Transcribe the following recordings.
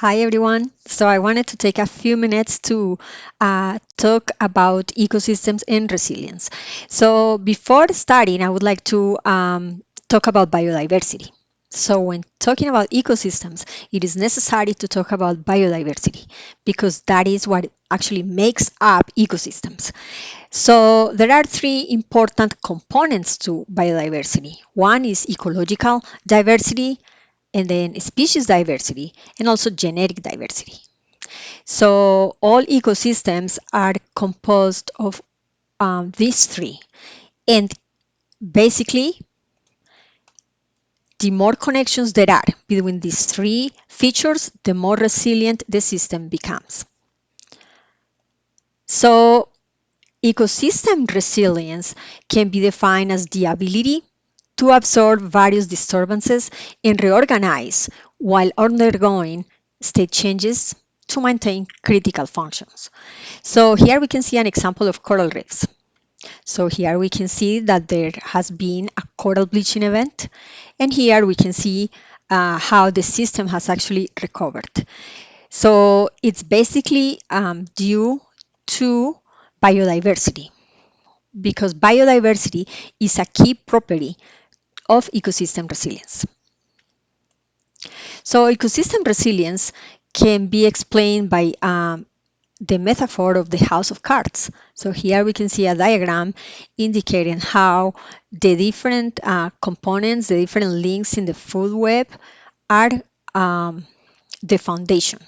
Hi everyone. So I wanted to take a few minutes to talk about ecosystems and resilience. So before starting, I would like to talk about biodiversity. So when talking about ecosystems, it is necessary to talk about biodiversity because that is what actually makes up ecosystems. So there are three important components to biodiversity. One is ecological diversity, and then species diversity, and also genetic diversity. So all ecosystems are composed of these three. And basically, the more connections there are between these three features, the more resilient the system becomes. So ecosystem resilience can be defined as the ability to absorb various disturbances and reorganize while undergoing state changes to maintain critical functions. So here we can see an example of coral reefs. So here we can see that there has been a coral bleaching event, and here we can see how the system has actually recovered. So it's basically due to biodiversity, because biodiversity is a key property of ecosystem resilience. So ecosystem resilience can be explained by the metaphor of the house of cards. So here we can see a diagram indicating how the different components, the different links in the food web are um, the foundation.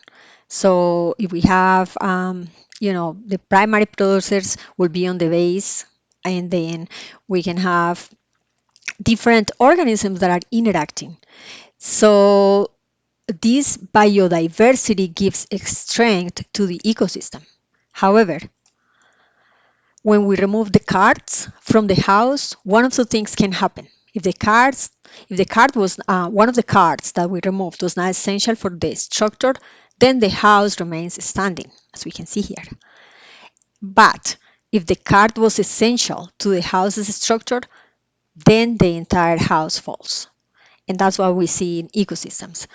So if we have, the primary producers will be on the base, and then we can have different organisms that are interacting. So this biodiversity gives strength to the ecosystem. However, when we remove the cards from the house, one of the things can happen. If the card was one of the cards that we removed was not essential for the structure, then the house remains standing, as we can see here. But if the card was essential to the house's structure, then the entire house falls. And that's what we see in ecosystems.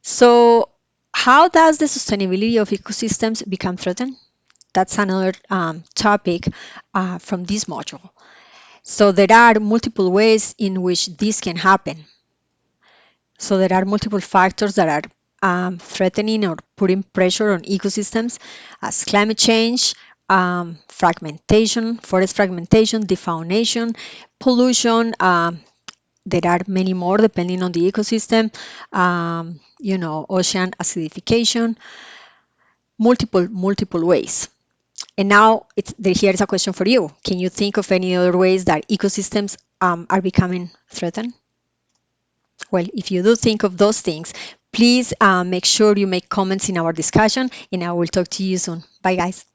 So, how does the sustainability of ecosystems become threatened? That's another topic from this module. So, there are multiple ways in which this can happen. So, there are multiple factors that are threatening or putting pressure on ecosystems, as climate change, fragmentation, forest fragmentation, defaunation, pollution. There are many more depending on the ecosystem. Ocean acidification, multiple ways. And now here is a question for you. Can you think of any other ways that ecosystems are becoming threatened? Well, if you do think of those things, please make sure you make comments in our discussion, and I will talk to you soon. Bye, guys.